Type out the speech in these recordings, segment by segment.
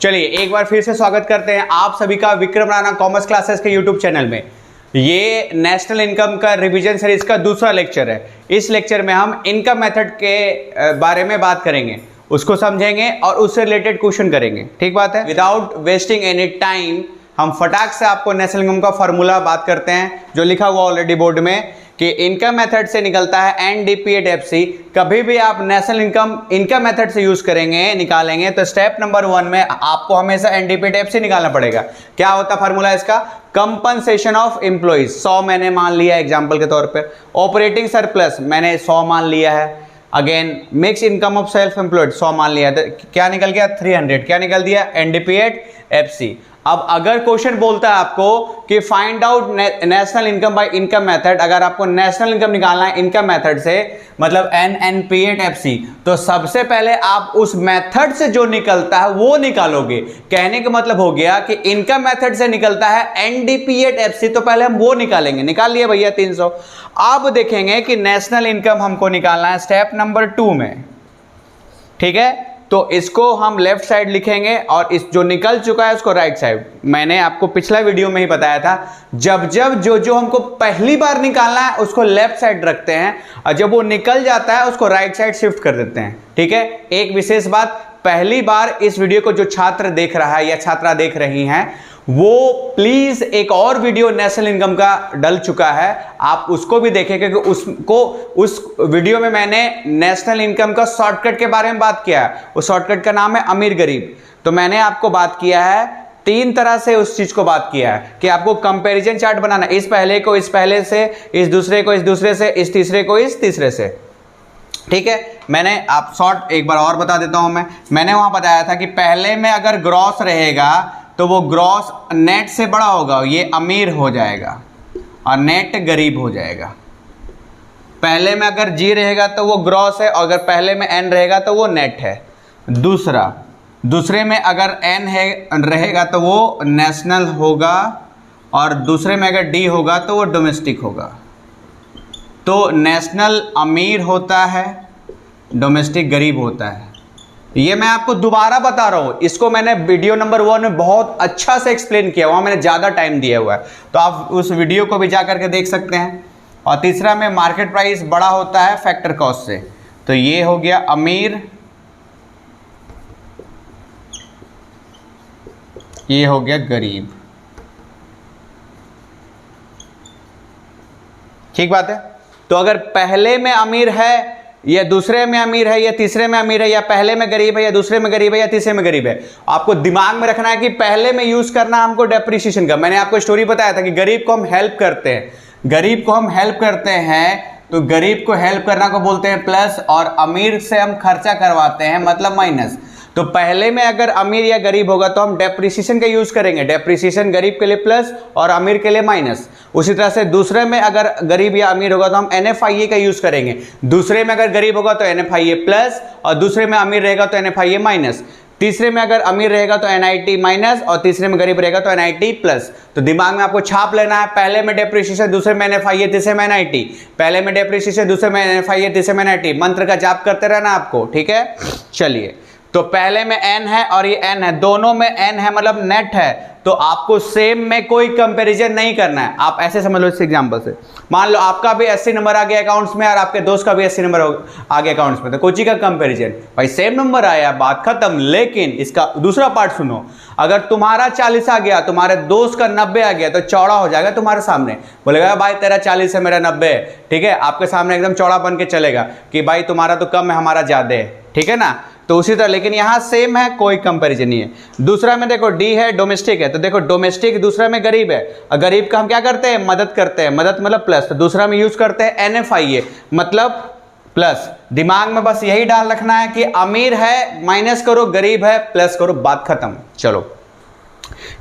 चलिए एक बार फिर से स्वागत करते हैं आप सभी का विक्रम राणा कॉमर्स क्लासेस के यूट्यूब चैनल में। ये नेशनल इनकम का रिवीजन सीरीज का दूसरा लेक्चर है। इस लेक्चर में हम इनकम मेथड के बारे में बात करेंगे, उसको समझेंगे और उससे रिलेटेड क्वेश्चन करेंगे। ठीक बात है। विदाउट वेस्टिंग एनी टाइम हम फटाक से आपको नेशनल इनकम का फॉर्मूला बात करते हैं, जो लिखा हुआ ऑलरेडी बोर्ड में कि इनकम मेथड से निकलता है NDPAT-FC। कभी भी आप नेशनल इनकम मेथड से यूज करेंगे, निकालेंगे तो स्टेप नंबर 1 में आपको हमेशा NDPAT-FC निकालना पड़ेगा। क्या होता फार्मूला इसका? कंपनसेशन ऑफ एम्प्लॉइज 100 मैंने मान लिया एग्जांपल के तौर पे। ऑपरेटिंग सरप्लस मैंने 100 मान लिया है। Again mix income of self employed 100 मान लिया है, तो क्या निकल गया? 300। क्या निकल दिया? NDPAT-FC। अब अगर क्वेश्चन बोलता है आपको कि find out national income by income method, अगर आपको नेशनल इनकम निकालना है इनकम मेथड से, मतलब NNPAT-FC, तो सबसे पहले आप उस मेथड से जो निकलता है वो निकालोगे। कहने का मतलब हो गया कि इनकम मेथड से निकलता है NDPAT-FC, तो पहले हम वो निकालेंगे। निकाल लिए भैया 300। अब देखेंगे कि नेशनल इनकम हमको निकालना है स्टेप नंबर 2 में। ठीक है, तो इसको हम लेफ्ट साइड लिखेंगे और इस जो निकल चुका है उसको राइट साइड। मैंने आपको पिछला वीडियो में ही बताया था, जब जो हमको पहली बार निकालना है उसको लेफ्ट साइड रखते हैं और जब वो निकल जाता है उसको राइट साइड शिफ्ट कर देते हैं। ठीक है, एक विशेष बात, पहली बार इस वीडियो को जो छात्र देख रहा है या छात्रा देख रही हैं, वो प्लीज एक और वीडियो नेशनल इनकम का डल चुका है, आप उसको भी देखें, क्योंकि उस वीडियो में मैंने नेशनल इनकम का शॉर्टकट के बारे में बात किया है। उस शॉर्टकट का नाम है अमीर गरीब। तो मैंने आपको बात किया है 3 तरह से, उस चीज को बात किया है कि आपको कंपैरिजन चार्ट बनाना, इस पहले को इस पहले से, इस दूसरे को इस दूसरे से, इस तीसरे को इस तीसरे से। ठीक है, मैंने आप शॉर्ट एक बार और बता देता हूं। मैंने वहां बताया था कि पहले में अगर ग्रॉस रहेगा तो वो ग्रॉस नेट से बड़ा होगा, ये अमीर हो जाएगा और नेट गरीब हो जाएगा। पहले में अगर G रहेगा तो वो ग्रॉस है, और अगर पहले में N रहेगा तो वो नेट है। दूसरे में अगर N है रहेगा तो वो नेशनल होगा, और दूसरे में अगर D होगा तो वो डोमेस्टिक होगा। तो नेशनल अमीर होता है, डोमेस्टिक गरीब होता है। ये मैं आपको दोबारा बता रहा हूं, इसको मैंने वीडियो नंबर 1 में बहुत अच्छा से एक्सप्लेन किया, वहां मैंने ज़्यादा टाइम दिया हुआ है, तो आप उस वीडियो को भी जा करके देख सकते हैं। और तीसरा में मार्केट प्राइस बड़ा होता है फैक्टर कॉस्ट से, तो ये हो गया अमीर, ये हो गया गरीब। ठीक बात है। तो अगर पहले में अमीर है या दूसरे में अमीर है या तीसरे में अमीर है, या पहले में गरीब है या दूसरे में गरीब है या तीसरे में गरीब है, आपको दिमाग में रखना है कि पहले में यूज करना है हमको डेप्रिसिएशन का। मैंने आपको स्टोरी बताया था कि गरीब को हम हेल्प करते हैं, तो गरीब को हेल्प करना को बोलते हैं प्लस, और अमीर से हम खर्चा करवाते हैं मतलब माइनस। तो पहले में अगर अमीर या गरीब होगा तो हम डेप्रिसिएशन का यूज करेंगे, डेप्रिसिएशन गरीब के लिए प्लस और अमीर के लिए माइनस। उसी तरह से दूसरे में अगर गरीब या अमीर होगा तो हम NFIA का यूज करेंगे, दूसरे में अगर गरीब होगा तो NFIA प्लस, और दूसरे में अमीर रहेगा तो NFIA माइनस। तीसरे में अगर अमीर रहेगा तो NIT माइनस, और तीसरे में गरीब रहेगा तो NIT प्लस। तो दिमाग में आपको छाप लेना है, पहले में डेप्रिसिएशन, दूसरे में NFIA, तीसरे में NIT। पहले में डेप्रिसिएशन, दूसरे में NFIA, तीसरे में NIT। मंत्र का जाप करते रहना आपको। ठीक है, चलिए, तो पहले में N है और ये N है, दोनों में N है मतलब नेट है, तो आपको सेम में कोई कंपैरिजन नहीं करना है। आप ऐसे समझ लो इस एग्जांपल से, मान लो आपका भी 80 नंबर आ गया अकाउंट्स में और आपके दोस्त का भी 80 नंबर आ गया अकाउंट्स में, तो कोची का कंपैरिजन भाई, सेम नंबर आया, बात खत्म। लेकिन इसका दूसरा पार्ट सुनो, अगर तुम्हारा 40 आ गया, तुम्हारे दोस्त का 90 आ गया, तो चौड़ा हो जाएगा तुम्हारे सामने, बोलेगा भाई तेरा 40 है मेरा 90 है। ठीक है, आपके सामने एकदम चौड़ा बन के चलेगा कि भाई तुम्हारा तो कम है हमारा ज्यादा है। ठीक है ना, तो उसी तरह, लेकिन यहां सेम है, कोई कंपैरिजन नहीं है। दूसरा में देखो D है, डोमेस्टिक है, तो देखो डोमेस्टिक, दूसरा में गरीब है, और गरीब का हम क्या करते हैं? मदद करते हैं, मदद मतलब प्लस, तो दूसरा में यूज करते हैं NFIA मतलब प्लस। दिमाग में बस यही डाल रखना है कि अमीर है माइनस करो, गरीब है प्लस करो, बात खत्म। चलो,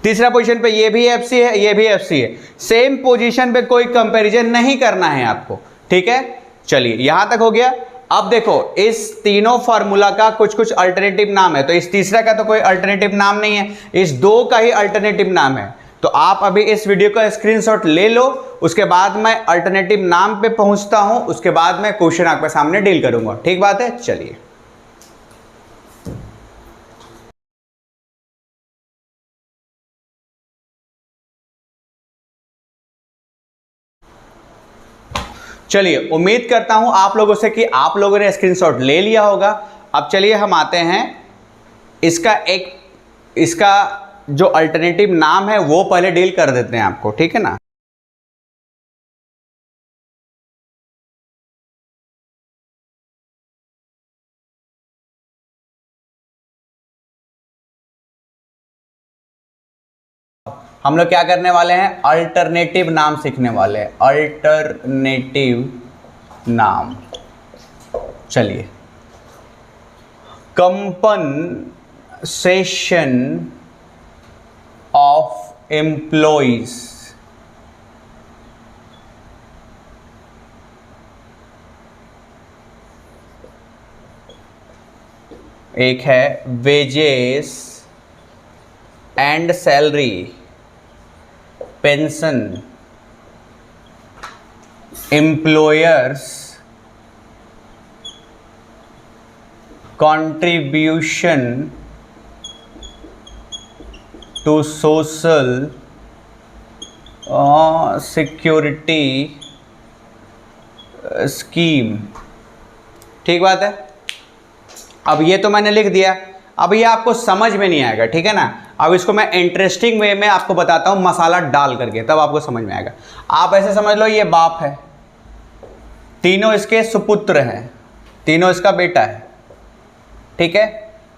तीसरा पोजीशन पे ये भी FC है, ये भी FC है, सेम पोजीशन पे कोई कंपैरिजन नहीं करना है आपको। ठीक है, चलिए यहां तक हो गया। अब देखो, इस तीनों फार्मूला का कुछ कुछ अल्टरनेटिव नाम है, तो इस तीसरा का तो कोई अल्टरनेटिव नाम नहीं है, इस 2 का ही अल्टरनेटिव नाम है। तो आप अभी इस वीडियो का स्क्रीनशॉट ले लो, उसके बाद मैं अल्टरनेटिव नाम पे पहुंचता हूं, उसके बाद मैं क्वेश्चन आपके सामने डील करूंगा। ठीक बात है, चलिए। चलिए, उम्मीद करता हूं आप लोगों से कि आप लोगों ने स्क्रीनशॉट ले लिया होगा। अब चलिए हम आते हैं इसका जो अल्टरनेटिव नाम है वो पहले डील कर देते हैं आपको, ठीक है ना। हम लोग क्या करने वाले हैं, अल्टरनेटिव नाम सीखने वाले हैं, अल्टरनेटिव नाम। चलिए, कंपनसेशन ऑफ एम्प्लॉइज, एक है wages and salary, pension, employers contribution to social security scheme. ठीक बात है। अब ये तो मैंने लिख दिया, अब ये आपको समझ में नहीं आएगा, ठीक है ना। अब इसको मैं इंटरेस्टिंग वे में आपको बताता हूं, मसाला डाल करके, तब आपको समझ में आएगा। आप ऐसे समझ लो, ये बाप है, तीनों इसके सुपुत्र हैं, तीनों इसका बेटा है, ठीक है।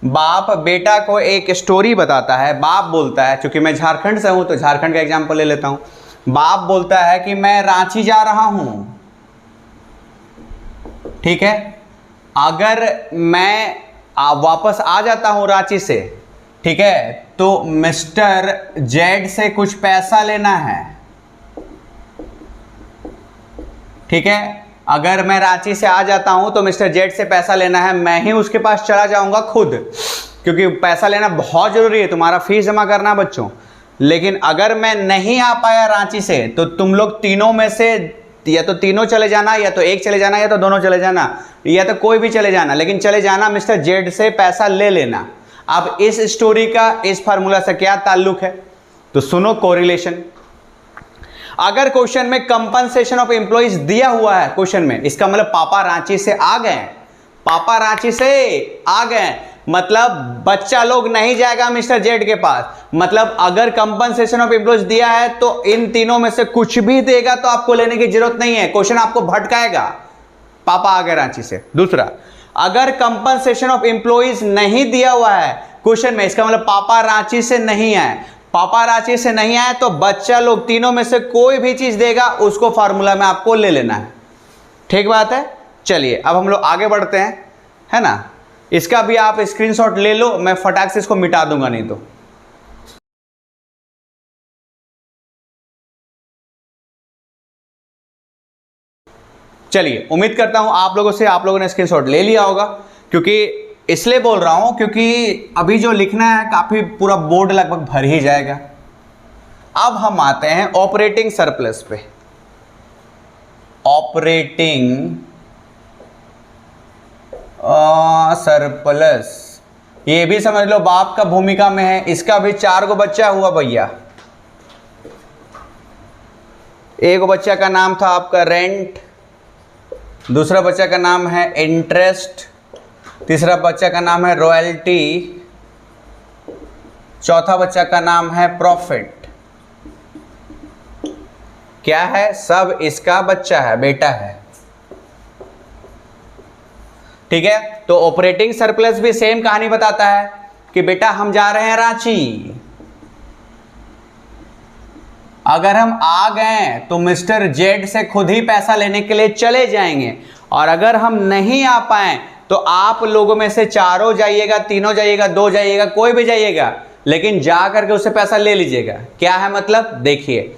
बाप बेटा को एक स्टोरी बताता है। बाप बोलता है, क्योंकि मैं झारखंड से हूं तो झारखंड का एग्जाम्पल ले लेता हूं। बाप बोलता है कि मैं रांची जा रहा हूं, ठीक है। अगर मैं वापस आ जाता हूं रांची से, ठीक है, तो मिस्टर जेड से कुछ पैसा लेना है, ठीक है। अगर मैं रांची से आ जाता हूं तो मिस्टर जेड से पैसा लेना है, मैं ही उसके पास चला जाऊंगा खुद, क्योंकि पैसा लेना बहुत जरूरी है, तुम्हारा फीस जमा करना बच्चों। लेकिन अगर मैं नहीं आ पाया रांची से, तो तुम लोग तीनों में से या तो तीनों चले जाना, या तो एक चले जाना, या तो दोनों चले जाना, या तो कोई भी चले जाना, लेकिन चले जाना, मिस्टर जेड से पैसा ले लेना। अब इस स्टोरी का इस फार्मूला से क्या ताल्लुक है, तो सुनो कोरिलेशन। अगर क्वेश्चन में कंपनसेशन ऑफ एम्प्लॉइज दिया हुआ है क्वेश्चन में, इसका मतलब पापा रांची से आ गए, पापा रांची से आ गए, मतलब बच्चा लोग नहीं जाएगा मिस्टर जेड के पास। मतलब अगर कंपनसेशन ऑफ एम्प्लॉइज दिया है तो इन तीनों में से कुछ भी देगा तो आपको लेने की जरूरत नहीं है, क्वेश्चन आपको भटकाएगा। पापा आ गए रांची से। दूसरा, अगर कंपनसेशन ऑफ एम्प्लॉइज नहीं दिया हुआ है क्वेश्चन में, इसका मतलब पापा रांची से नहीं आए, पापा रांची से नहीं आए तो बच्चा लोग तीनों में से कोई भी चीज देगा, उसको फार्मूला में आपको ले लेना है। ठीक बात है। चलिए अब हम लोग आगे बढ़ते हैं, है ना। इसका भी आप स्क्रीनशॉट ले लो, मैं फटाक से इसको मिटा दूंगा नहीं तो। चलिए, उम्मीद करता हूं आप लोगों ने स्क्रीनशॉट ले लिया होगा, क्योंकि इसलिए बोल रहा हूं क्योंकि अभी जो लिखना है काफी पूरा बोर्ड लगभग भर ही जाएगा। अब हम आते हैं ऑपरेटिंग सरप्लस पे। ऑपरेटिंग सरप्लस, ये भी समझ लो बाप का भूमिका में है। इसका भी 4 गो बच्चा हुआ भैया। एक बच्चा का नाम था आपका रेंट, दूसरा बच्चा का नाम है इंटरेस्ट, तीसरा बच्चा का नाम है रॉयल्टी, चौथा बच्चा का नाम है प्रॉफिट। क्या है, सब इसका बच्चा है, बेटा है। ठीक है, तो ऑपरेटिंग सरप्लस भी सेम कहानी बताता है कि बेटा हम जा रहे हैं रांची, अगर हम आ गए तो मिस्टर जेड से खुद ही पैसा लेने के लिए चले जाएंगे, और अगर हम नहीं आ पाए तो आप लोगों में से 4 जाइएगा, 3 जाइएगा, 2 जाइएगा, कोई भी जाइएगा, लेकिन जा करके उससे पैसा ले लीजिएगा। क्या है मतलब, देखिए,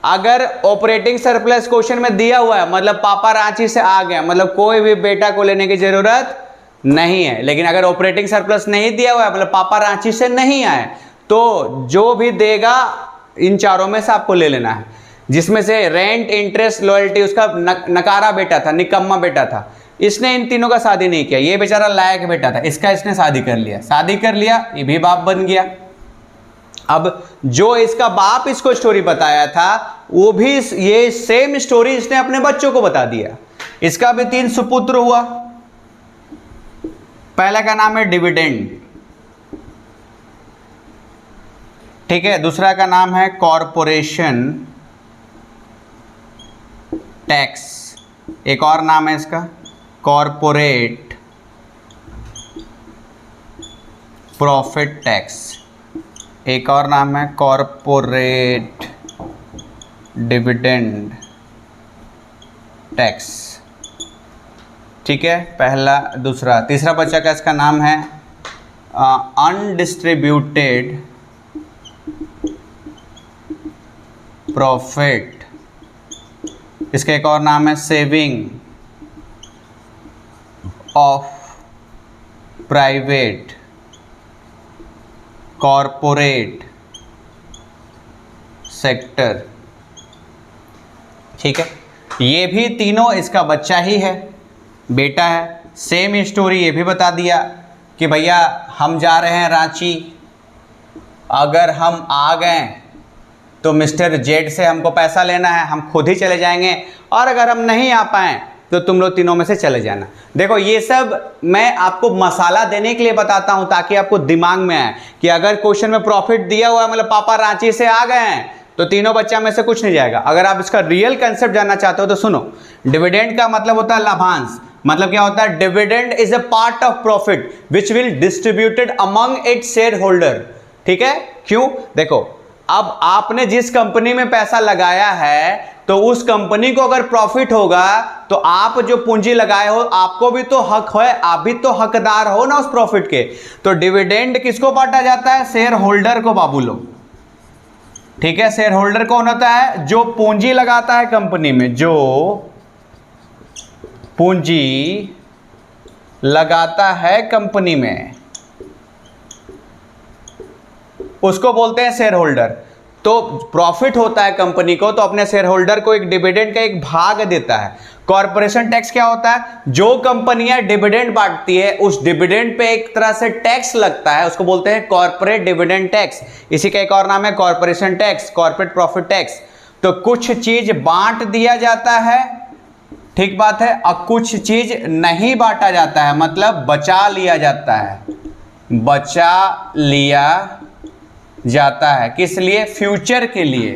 अगर ऑपरेटिंग सरप्लस क्वेश्चन में दिया हुआ है, मतलब पापा रांची से आ गए, मतलब कोई भी बेटा को लेने की जरूरत नहीं है। लेकिन अगर ऑपरेटिंग सरप्लस नहीं दिया हुआ है, मतलब पापा रांची से नहीं आए, तो जो भी देगा इन 4 में से आपको ले लेना है। जिसमें से रेंट, इंटरेस्ट, लॉयल्टी उसका नकारा बेटा था, निकम्मा बेटा था, इसने इन तीनों का शादी नहीं किया। ये बेचारा लायक बेटा था, इसका इसने शादी कर लिया, शादी कर लिया, ये भी बाप बन गया। अब जो इसका बाप इसको स्टोरी बताया था, वो भी ये सेम स्टोरी इसने अपने बच्चों को बता दिया। इसका भी 3 सुपुत्र हुआ। पहला का नाम है डिविडेंड, ठीक है। दूसरा का नाम है कॉरपोरेशन टैक्स, एक और नाम है इसका कॉरपोरेट प्रॉफिट टैक्स, एक और नाम है कॉरपोरेट डिविडेंड टैक्स, ठीक है। पहला, दूसरा, तीसरा बच्चा का इसका नाम है अनडिस्ट्रीब्यूटेड प्रॉफिट, इसका एक और नाम है saving of private corporate sector, ठीक है। ये भी तीनों इसका बच्चा ही है, बेटा है। सेम स्टोरी ये भी बता दिया कि भैया हम जा रहे हैं रांची, अगर हम आ गए तो मिस्टर जेड से हमको पैसा लेना है, हम खुद ही चले जाएंगे, और अगर हम नहीं आ पाए तो तुम लोग तीनों में से चले जाना। देखो ये सब मैं आपको मसाला देने के लिए बताता हूं ताकि आपको दिमाग में आए कि अगर क्वेश्चन में प्रॉफिट दिया हुआ है, मतलब पापा रांची से आ गए हैं, तो तीनों बच्चा में से कुछ नहीं जाएगा। अगर आप इसका रियल कंसेप्ट जानना चाहते हो तो सुनो, डिविडेंड का मतलब होता है लाभांश। मतलब क्या होता है? Dividend is a part of profit which will distributed among its share holder, ठीक है। क्यों? देखो अब आपने जिस कंपनी में पैसा लगाया है तो उस कंपनी को अगर प्रॉफिट होगा तो आप जो पूंजी लगाए हो आपको भी तो हक है, आप भी तो हकदार हो ना उस प्रॉफिट के। तो डिविडेंड किसको बांटा जाता है? शेयर होल्डर को बाबू लोग, ठीक है। शेयर होल्डर कौन होता है? जो पूंजी लगाता है कंपनी में, जो पूंजी लगाता है कंपनी में, उसको बोलते हैं शेयर होल्डर। तो प्रॉफिट होता है कंपनी को तो अपने शेयर होल्डर को एक डिविडेंड का एक भाग देता है। कॉर्पोरेशन टैक्स क्या होता है? जो कंपनियां डिविडेंड बांटती है उस डिविडेंड पे एक तरह से टैक्स लगता है, उसको बोलते हैं कॉर्पोरेट डिविडेंड टैक्स। इसी का एक और नाम है corporation tax, corporate profit tax. तो कुछ चीज बांट दिया जाता है, ठीक बात है, और कुछ चीज नहीं बांटा जाता है, मतलब बचा लिया जाता है, बचा लिया जाता है। किस लिए? फ्यूचर के लिए,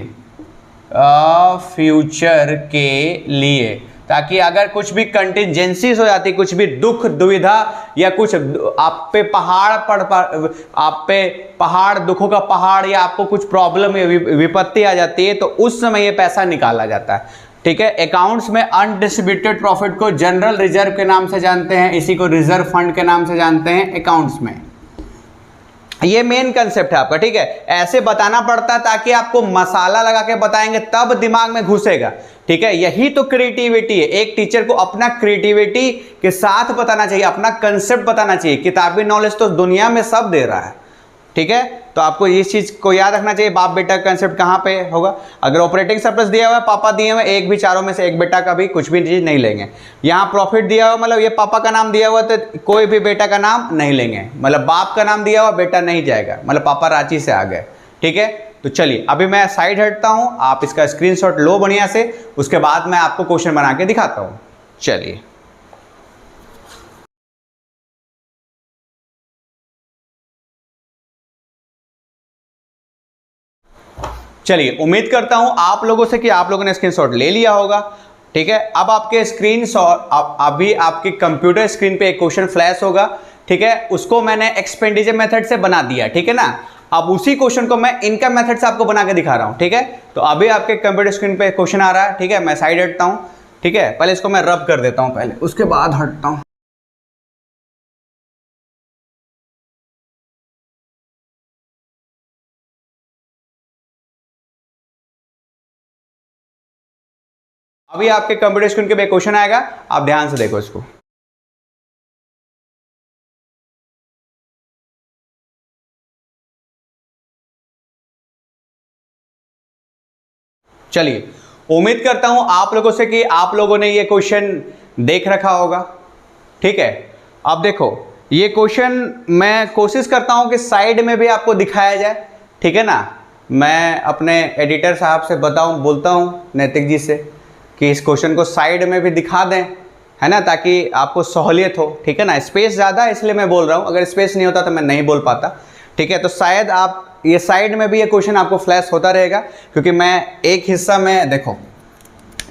फ्यूचर के लिए, ताकि अगर कुछ भी कंटिजेंसीज हो जाती, कुछ भी दुख दुविधा या कुछ आप पे पहाड़ दुखों का पहाड़ या आपको कुछ प्रॉब्लम या विपत्ति आ जाती है तो उस समय ये पैसा निकाला जाता है, ठीक है। अकाउंट्स में अनडिस्ट्रीब्यूटेड प्रॉफिट को जनरल रिजर्व के नाम से जानते हैं, इसी को रिजर्व फंड के नाम से जानते हैं अकाउंट्स में। ये मेन कंसेप्ट है आपका, ठीक है। ऐसे बताना पड़ता है ताकि आपको मसाला लगा के बताएंगे तब दिमाग में घुसेगा, ठीक है। यही तो क्रिएटिविटी है। एक टीचर को अपना क्रिएटिविटी के साथ बताना चाहिए, अपना कंसेप्ट बताना चाहिए। किताबी नॉलेज तो दुनिया में सब दे रहा है, ठीक है। तो आपको इस चीज को याद रखना चाहिए, बाप बेटा कंसेप्ट कहाँ पे होगा। अगर ऑपरेटिंग सरप्लस दिया हुआ है, पापा दिए हुए, एक भी चारों में से एक बेटा का भी कुछ भी चीज नहीं लेंगे। यहाँ प्रॉफिट दिया हुआ, मतलब ये पापा का नाम दिया हुआ तो कोई भी बेटा का नाम नहीं लेंगे, मतलब बाप का नाम दिया हुआ बेटा नहीं जाएगा, मतलब पापा रांची से आ गए, ठीक है। तो चलिए अभी मैं साइड हटता हूं, आप इसका स्क्रीनशॉट लो बढ़िया से, उसके बाद मैं आपको क्वेश्चन बना के दिखाता हूं। चलिए चलिए, उम्मीद करता हूं आप लोगों से कि आप लोगों ने स्क्रीनशॉट ले लिया होगा, ठीक है। अब आपके स्क्रीनशॉट, अभी आपके कंप्यूटर स्क्रीन पे एक क्वेश्चन फ्लैश होगा, ठीक है। उसको मैंने एक्सपेंडिचर मेथड से बना दिया, ठीक है ना। अब उसी क्वेश्चन को मैं इनकम मेथड से आपको बना के दिखा रहा हूं, ठीक है। तो अभी आपके कंप्यूटर स्क्रीन पे क्वेश्चन आ रहा है, ठीक है। मैं साइड हटता हूं, ठीक है। पहले इसको मैं रब कर देता हूं पहले, उसके बाद हटता हूं। अभी आपके कंप्यूटर स्क्रीन पे क्वेश्चन आएगा, आप ध्यान से देखो इसको। चलिए, उम्मीद करता हूं आप लोगों से कि आप लोगों ने ये क्वेश्चन देख रखा होगा, ठीक है। अब देखो ये क्वेश्चन मैं कोशिश करता हूं कि साइड में भी आपको दिखाया जाए, ठीक है ना। मैं अपने एडिटर साहब से बोलता हूँ नैतिक जी से कि इस क्वेश्चन को साइड में भी दिखा दें, है ना, ताकि आपको सहूलियत हो, ठीक है ना। स्पेस ज़्यादा है इसलिए मैं बोल रहा हूँ, अगर स्पेस नहीं होता तो मैं नहीं बोल पाता, ठीक है। तो शायद आप ये साइड में भी ये क्वेश्चन आपको फ्लैश होता रहेगा, क्योंकि मैं एक हिस्सा में, देखो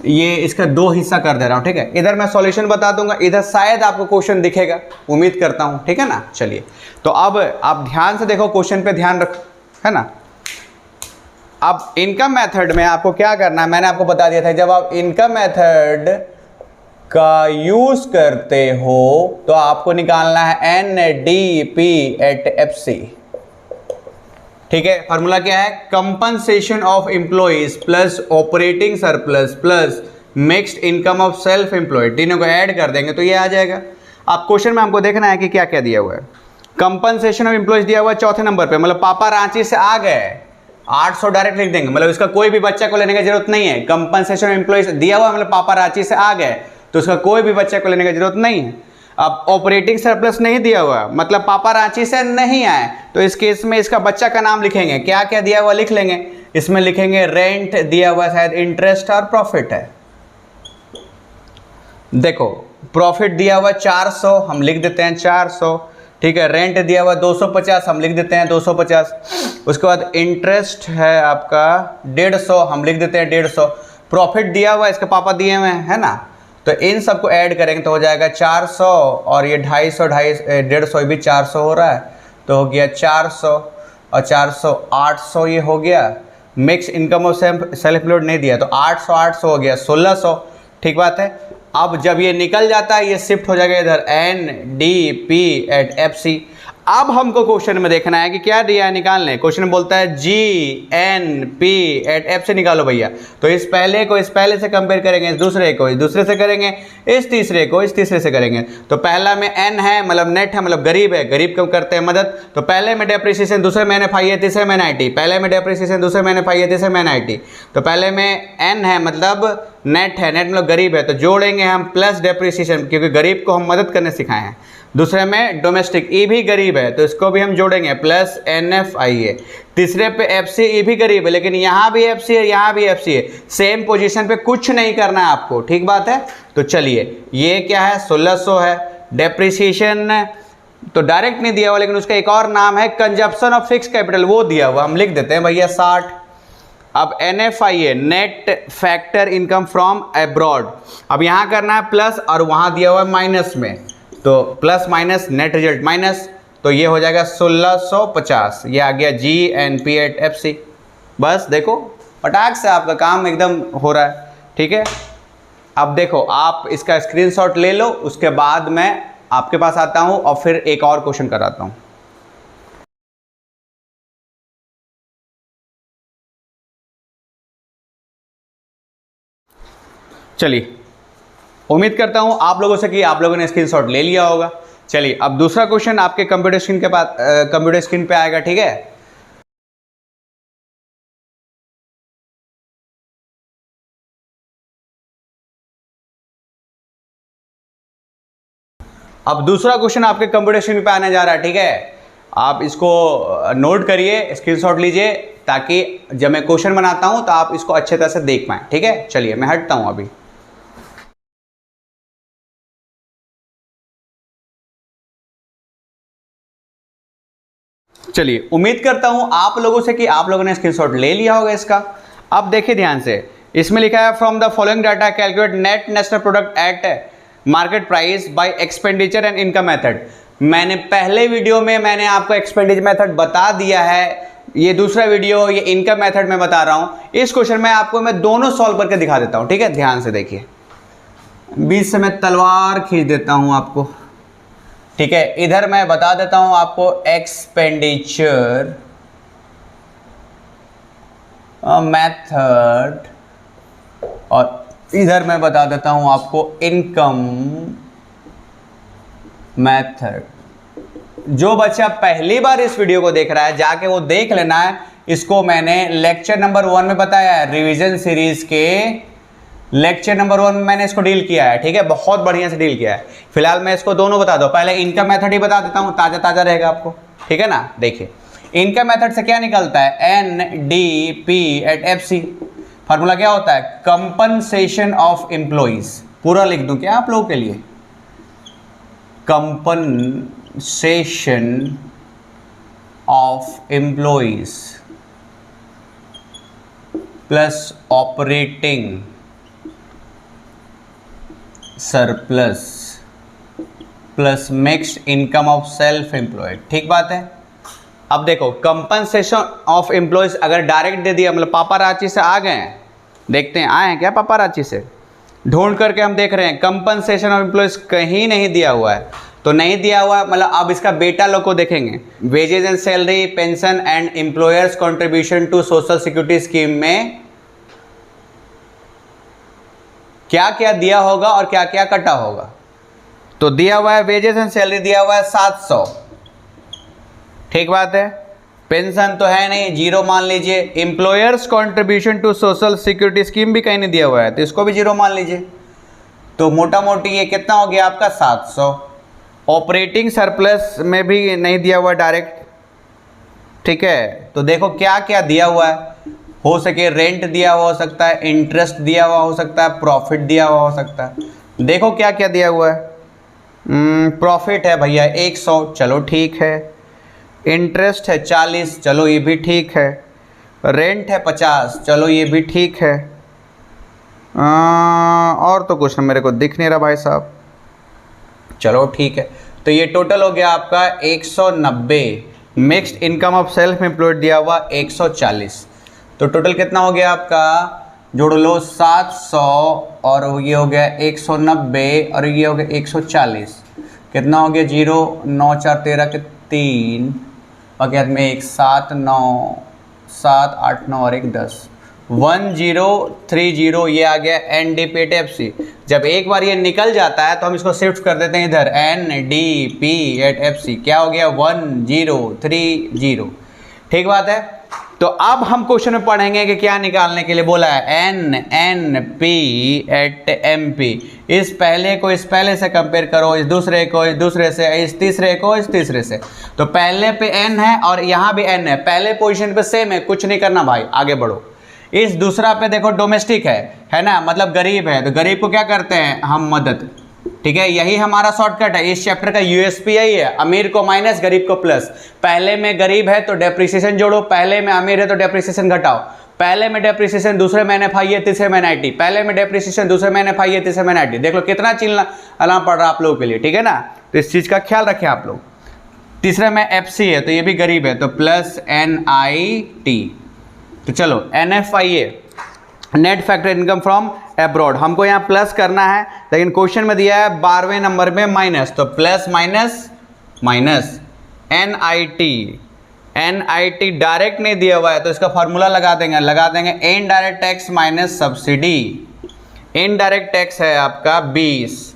ये इसका 2 हिस्सा कर दे रहा हूँ, ठीक है। इधर मैं सॉल्यूशन बता दूंगा, इधर शायद आपको क्वेश्चन दिखेगा, उम्मीद करता हूँ, ठीक है ना। चलिए, तो अब आप ध्यान से देखो, क्वेश्चन पे ध्यान रखो, है ना। अब इनकम मेथड में आपको क्या करना है, मैंने आपको बता दिया था, जब आप इनकम मेथड का यूज करते हो तो आपको निकालना है NDP@FC, ठीक है। फॉर्मूला क्या है, compensation of employees plus operating surplus plus mixed income of self employed, तीनों को ऐड कर देंगे तो ये आ जाएगा। अब क्वेश्चन में हमको देखना है कि क्या क्या दिया हुआ है। कंपनसेशन ऑफ एम्प्लॉइज दिया हुआ है चौथे नंबर पे, मतलब पापा रांची से आ गए, 800 डायरेक्ट लिख देंगे, मतलब इसका कोई भी बच्चा को लेने की जरूरत नहीं है। कंपनसेशन ऑफ एम्प्लॉइज दिया हुआ है, मतलब पापा रांची से आ गए, तो उसका कोई भी बच्चा को लेने की जरूरत नहीं है। अब ऑपरेटिंग सरप्लस नहीं दिया हुआ, मतलब पापा रांची से नहीं आए, तो इस केस में इसका बच्चा का नाम लिखेंगे, क्या क्या दिया हुआ लिख लेंगे। इसमें लिखेंगे रेंट दिया हुआ, शायद इंटरेस्ट और प्रॉफिट है। देखो प्रॉफिट दिया हुआ 400, हम लिख देते हैं 400, ठीक है। रेंट दिया हुआ 250, हम लिख देते हैं 250। उसके बाद इंटरेस्ट है आपका 150, हम लिख देते हैं 150। प्रॉफिट दिया हुआ, इसके पापा दिए हुए हैं, है ना, तो इन सबको ऐड करेंगे तो हो जाएगा 400, और ये 250, 150 भी 400 हो रहा है, तो हो गया 400 और 400 800, ये हो गया। Mix income of self employed नहीं दिया, तो 800 800 हो गया 1600, ठीक बात है। अब जब ये निकल जाता है, ये शिफ्ट हो जाएगा इधर NDP@FC। अब हमको क्वेश्चन में देखना है कि क्या दिया है, निकालने। क्वेश्चन बोलता है GNP@FC निकालो भैया, तो इस पहले को इस पहले से कंपेयर करेंगे, इस दूसरे को इस दूसरे से करेंगे, इस तीसरे को इस तीसरे से करेंगे। तो पहला में N है, मतलब नेट है, मतलब गरीब है, गरीब को करते हैं मदद। तो पहले में डेप्रिसिएशन, दूसरे में NFI है, तीसरे में NIT। पहले में डेप्रिसिएशन, दूसरे में NFI है, तीसरे में NIT। तो पहले में N है, मतलब नेट है, नेट मतलब गरीब है, तो जोड़ेंगे हम प्लस डेप्रिसिएशन, क्योंकि गरीब को हम मदद करने सिखाए हैं। दूसरे में डोमेस्टिक, ई भी गरीब है, तो इसको भी हम जोड़ेंगे प्लस NFI है। तीसरे पे FC, ई भी गरीब है, लेकिन यहाँ भी FC है, यहाँ भी FC है, सेम पोजीशन पे कुछ नहीं करना है आपको, ठीक बात है। तो चलिए, ये क्या है, 1600 है। डेप्रिसिएशन तो डायरेक्ट नहीं दिया हुआ, लेकिन उसका एक और नाम है कंजप्शन ऑफ फिक्स कैपिटल, वो दिया हुआ, हम लिख देते हैं भैया 60। अब NFI है, net factor income from abroad. अब यहाँ करना है प्लस, और वहाँ दिया हुआ है माइनस में, तो plus minus net result minus, तो ये हो जाएगा 1650, ये आ गया GNP@FC। बस देखो, फटाक से आपका काम एकदम हो रहा है, ठीक है। अब देखो, आप इसका स्क्रीनशॉट ले लो, उसके बाद मैं आपके पास आता हूँ और फिर एक और क्वेश्चन कराता हूँ। चलिए, उम्मीद करता हूं आप लोगों से कि आप लोगों ने स्क्रीनशॉट ले लिया होगा। चलिए, अब दूसरा क्वेश्चन आपके कंप्यूटर स्क्रीन के पास कंप्यूटर स्क्रीन पे आएगा, ठीक है। अब दूसरा क्वेश्चन आपके कंप्यूटर स्क्रीन पे आने जा रहा है, ठीक है। आप इसको नोट करिए, स्क्रीनशॉट लीजिए, ताकि जब मैं क्वेश्चन बनाता हूं तो आप इसको अच्छे तरह से देख पाएं, ठीक है। चलिए, मैं हटता हूं अभी। चलिए, उम्मीद करता हूं आप लोगों से कि आप लोगों ने स्क्रीनशॉट ले लिया होगा इसका। अब देखिए ध्यान से, इसमें लिखा है from the following data calculate net national product at market price by expenditure and income method. मैंने पहले वीडियो में मैंने आपको एक्सपेंडिचर मेथड बता दिया है, ये दूसरा वीडियो ये इनकम मेथड में बता रहा हूं। इस क्वेश्चन में आपको मैं दोनों सॉल्व करके दिखा देता हूं, ठीक है। ध्यान से देखिए, बीच से मैं तलवार खींच देता हूं आपको, ठीक है। इधर मैं बता देता हूं आपको एक्सपेंडिचर मेथड, और इधर मैं बता देता हूं आपको इनकम मेथड। जो बच्चा पहली बार इस वीडियो को देख रहा है, जाके वो देख लेना है। इसको मैंने लेक्चर नंबर 1 में बताया है, रिवीजन सीरीज के लेक्चर नंबर 1 में मैंने इसको डील किया है, ठीक है। बहुत बढ़िया से डील किया है। फिलहाल मैं इसको दोनों बता दूं, पहले इनकम मेथड ही बता देता हूं, ताजा ताजा रहेगा आपको, ठीक है ना। देखिए, इनकम मेथड से क्या निकलता है, NDP एट FC। फार्मूला क्या होता है, कंपनसेशन ऑफ एम्प्लॉइज। पूरा लिख दूं क्या आप लोगों के लिए, compensation of employees plus operating surplus plus mixed income of self employed. ठीक बात है। अब देखो कंपनसेशन ऑफ एम्प्लॉयज अगर डायरेक्ट दे दिया, मतलब पापाराची से आ गए हैं, देखते हैं आए हैं क्या पापाराची से, ढूंढ करके हम देख रहे हैं कंपनसेशन ऑफ एम्प्लॉयज कहीं नहीं दिया हुआ है, तो नहीं दिया हुआ है मतलब अब इसका बेटा लोग को देखेंगे, wages and salary, pension and employers contribution to social security scheme में क्या क्या दिया होगा और क्या क्या कटा होगा। तो दिया हुआ है वेजेस एंड सैलरी दिया हुआ है 700, ठीक बात है। पेंशन तो है नहीं, जीरो मान लीजिए। Employers contribution to social security scheme भी कहीं नहीं दिया हुआ है, तो इसको भी जीरो मान लीजिए। तो मोटा मोटी ये कितना हो गया आपका 700। ऑपरेटिंग सरप्लस में भी नहीं दिया हुआ डायरेक्ट, ठीक है। तो देखो क्या क्या दिया हुआ है, हो सके रेंट दिया हुआ हो सकता है, इंटरेस्ट दिया हुआ हो सकता है, प्रॉफिट दिया हुआ हो सकता है। देखो क्या क्या दिया हुआ है। प्रॉफिट है भैया 100, चलो ठीक है। इंटरेस्ट है 40, चलो ये भी ठीक है। रेंट है 50, चलो ये भी ठीक है। और तो कुछ ना मेरे को दिख नहीं रहा भाई साहब, चलो ठीक है। तो ये टोटल हो गया आपका 190। Mixed income of self employed दिया हुआ 140। तो टोटल कितना हो गया आपका, जोड़ लो 700 और ये हो गया 190 और ये हो गया 140। कितना हो गया, 0 9 4 13 के 3 और क्या में 1 7 9 7 8 9 और 1 10 1030। ये आ गया NDP एट FC। जब एक बार ये निकल जाता है तो हम इसको शिफ्ट कर देते हैं इधर, NDP एट FC क्या हो गया 1030। ठीक बात है। तो अब हम क्वेश्चन में पढ़ेंगे कि क्या निकालने के लिए बोला है, NNP एट MP। इस पहले को इस पहले से कंपेयर करो, इस दूसरे को इस दूसरे से, इस तीसरे को इस तीसरे से। तो पहले पे N है और यहाँ भी N है, पहले पोजीशन पे सेम है, कुछ नहीं करना भाई, आगे बढ़ो। इस दूसरा पे देखो डोमेस्टिक है ना, मतलब गरीब है, तो गरीब को क्या करते हैं हम, मदद। ठीक है, यही हमारा शॉर्टकट है, इस चैप्टर का USP यही है, अमीर को माइनस गरीब को प्लस। पहले में गरीब है तो डेप्रिसिएशन जोड़ो, पहले में अमीर है तो डेप्रिसिएशन घटाओ। पहले में डेप्रिसिएशन, दूसरे में NFI है, तीसरे में NIT। पहले में डेप्रिसिएशन, दूसरे में NFI है, तीसरे में NIT। देख लो कितना चिल्लाना पड़ रहा आप लोगों के लिए, ठीक है ना। तो इस चीज़ का ख्याल रखें आप लोग। तीसरे में FC है तो ये भी गरीब है, तो प्लस NIT। तो चलो NFIA, net factor income from abroad, हमको यहाँ प्लस करना है, लेकिन क्वेश्चन में दिया है 12वें नंबर में माइनस, तो plus minus minus. NIT direct नहीं दिया हुआ है तो इसका फॉर्मूला लगा देंगे indirect tax minus subsidy. Indirect tax है आपका 20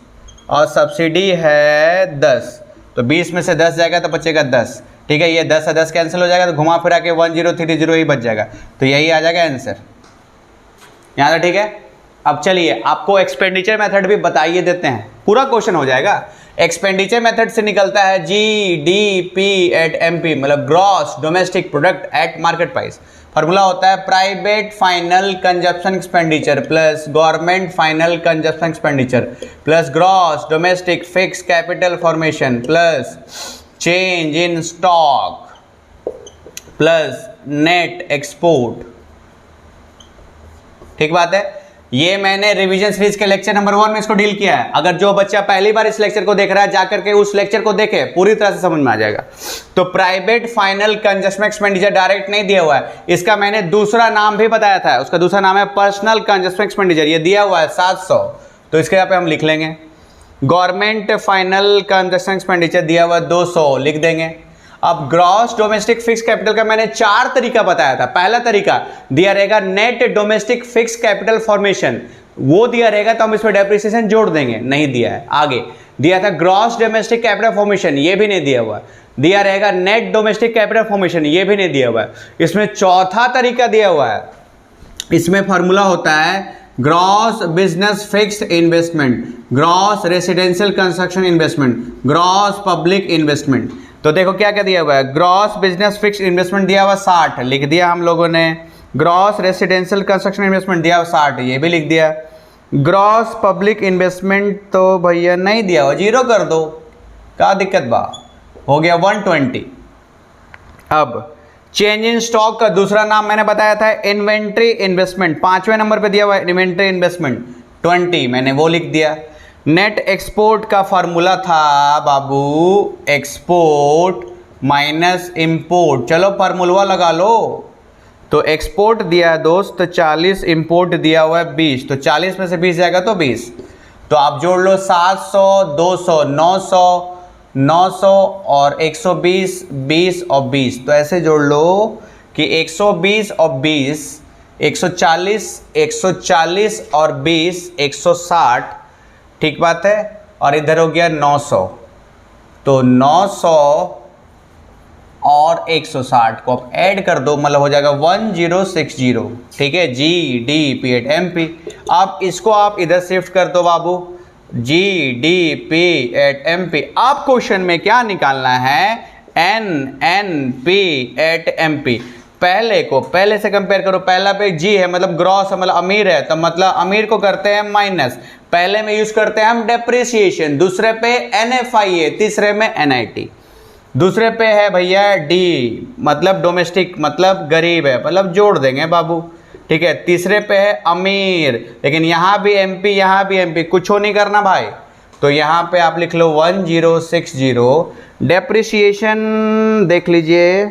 और सब्सिडी है 10, तो 20 में से 10 जाएगा तो बचेगा 10। ठीक है, ये 10 से 10 कैंसिल हो जाएगा तो घुमा फिरा के 1030 ही बच जाएगा, तो यही आ जाएगा आंसर यहाँ से। ठीक है, अब चलिए आपको एक्सपेंडिचर मेथड भी बताइए देते हैं, पूरा क्वेश्चन हो जाएगा। एक्सपेंडिचर मेथड से निकलता है GDP एट MP, मतलब gross domestic product at market price. Formula होता है private final consumption expenditure plus government final consumption expenditure plus gross domestic fix capital formation plus change in stock plus net export. ठीक बात है, ये मैंने revision series के lecture number 1 में इसको डील किया है। अगर जो बच्चा पहली बार इस लेक्चर को देख रहा है जाकर के उस लेक्चर को देखे, पूरी तरह से समझ में आ जाएगा। तो private final consumption expenditure direct नहीं दिया हुआ है, इसका मैंने दूसरा नाम भी बताया था, उसका दूसरा नाम है पर्सनल कंजप्शन एक्सपेंडिचर। ये दिया हुआ है 700, तो इसके यहाँ पे हम लिख लेंगे। गवर्नमेंट फाइनल कंजप्शन एक्सपेंडिचर दिया हुआ 200, लिख देंगे। अब ग्रॉस डोमेस्टिक फिक्स कैपिटल का मैंने 4 तरीका बताया था। पहला तरीका दिया रहेगा net domestic fix capital formation, वो दिया रहेगा तो हम इसमें डेप्रिसिएशन जोड़ देंगे, नहीं दिया है। आगे दिया था ग्रॉस डोमेस्टिक कैपिटल फॉर्मेशन, ये भी नहीं दिया हुआ। दिया रहेगा नेट डोमेस्टिक कैपिटल फॉर्मेशन, ये भी नहीं दिया हुआ है। इसमें चौथा तरीका दिया हुआ है, इसमें फॉर्मूला होता है gross business fixed investment, gross residential construction investment, gross public investment. तो देखो क्या क्या दिया हुआ है, ग्रॉस बिजनेस फिक्स इन्वेस्टमेंट दिया हुआ 60 लिख दिया हम लोगों ने, ग्रॉस रेसिडेंशियल कंस्ट्रक्शन इन्वेस्टमेंट दिया हुआ 60 ये भी लिख दिया, ग्रॉस पब्लिक इन्वेस्टमेंट तो भैया नहीं दिया हुआ, 0 कर दो, क्या दिक्कत बा, हो गया 120। अब चेंज इन स्टॉक का दूसरा नाम मैंने बताया था इन्वेंट्री इन्वेस्टमेंट, 5वें नंबर पे दिया हुआ है इन्वेंट्री इन्वेस्टमेंट 20, मैंने वो लिख दिया। नेट एक्सपोर्ट का फार्मूला था बाबू एक्सपोर्ट माइनस इंपोर्ट, चलो फार्मूला लगा लो। तो एक्सपोर्ट दिया है दोस्त 40, इंपोर्ट दिया हुआ है 20, तो 40 में से 20 जाएगा तो 20, तो आप जोड़ लो 700, 200, 900, 900 और 120, 20 और 20, तो ऐसे जोड़ लो कि 120 और 20 140, 140 और 20 160, ठीक बात है, और इधर हो गया 900, तो 900 और 160 को आप ऐड कर दो, मतलब हो जाएगा 1060, ठीक है, GDP एट MP। अब इसको आप इधर शिफ्ट कर दो बाबू, GDP एट MP। अब क्वेश्चन में क्या निकालना है, NNP एट MP। पहले से कंपेयर करो, पहला पे G है मतलब ग्रॉस है, मतलब अमीर है, तो मतलब अमीर को करते हैं माइनस, पहले में यूज करते हैं हम डेप्रिसिएशन, दूसरे पे NFIA, तीसरे में NIT, दूसरे पे है भैया D मतलब डोमेस्टिक मतलब गरीब है, मतलब जोड़ देंगे बाबू, ठीक है, तीसरे पे है अमीर, लेकिन यहाँ भी MP यहाँ भी MP, कुछ हो नहीं करना भाई, तो यहाँ पे आप लिख लो 1060। डेप्रिसिएशन देख लीजिए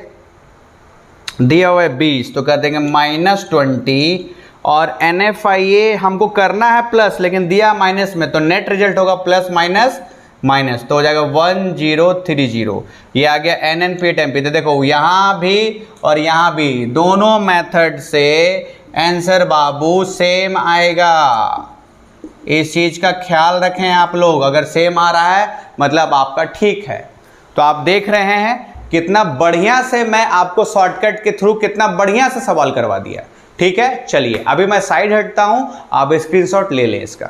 दिया हुआ है 20, तो कर देंगे -20, और NFIA हमको करना है प्लस लेकिन दिया माइनस में, तो नेट रिजल्ट होगा प्लस माइनस माइनस, तो हो जाएगा 1030। ये आ गया NNP एट MP। तो देखो यहाँ भी और यहाँ भी दोनों मेथड से आंसर बाबू सेम आएगा, इस चीज़ का ख्याल रखें आप लोग, अगर सेम आ रहा है मतलब आपका ठीक है। तो आप देख रहे हैं कितना बढ़िया से मैं आपको शॉर्टकट के थ्रू कितना बढ़िया से सवाल करवा दिया, ठीक है। चलिए अभी मैं साइड हटता हूं, आप स्क्रीनशॉट ले लें इसका।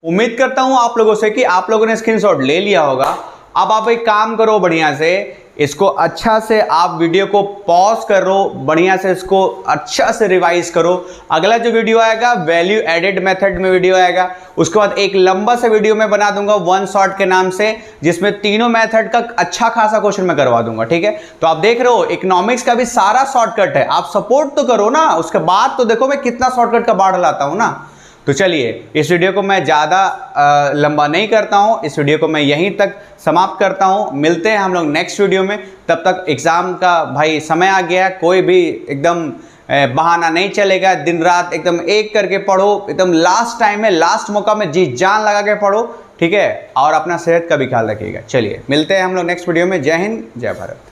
उम्मीद करता हूं आप लोगों से कि आप लोगों ने स्क्रीनशॉट ले लिया होगा। अब आप एक काम करो, बढ़िया से इसको अच्छा से आप वीडियो को पॉज करो, बढ़िया से इसको अच्छा से रिवाइज करो। अगला जो वीडियो आएगा वैल्यू एडेड मेथड में वीडियो आएगा, उसके बाद एक लंबा सा वीडियो मैं बना दूंगा वन शॉट के नाम से, जिसमें तीनों मेथड का अच्छा खासा क्वेश्चन मैं करवा दूंगा, ठीक है। तो आप देख रहे हो इकोनॉमिक्स का भी सारा शॉर्टकट है, आप सपोर्ट तो करो ना, उसके बाद तो देखो मैं कितना शॉर्टकट का बाढ़ लाता हूं ना। तो चलिए इस वीडियो को मैं ज़्यादा लंबा नहीं करता हूँ, इस वीडियो को मैं यहीं तक समाप्त करता हूँ। मिलते हैं हम लोग नेक्स्ट वीडियो में, तब तक एग्ज़ाम का भाई समय आ गया, कोई भी एकदम बहाना नहीं चलेगा, दिन रात एकदम एक करके पढ़ो, एकदम लास्ट टाइम है, लास्ट मौका में जी जान लगा के पढ़ो, ठीक है, और अपना सेहत का भी ख्याल रखिएगा। चलिए मिलते हैं हम लोग नेक्स्ट वीडियो में। जय हिंद, जय भारत।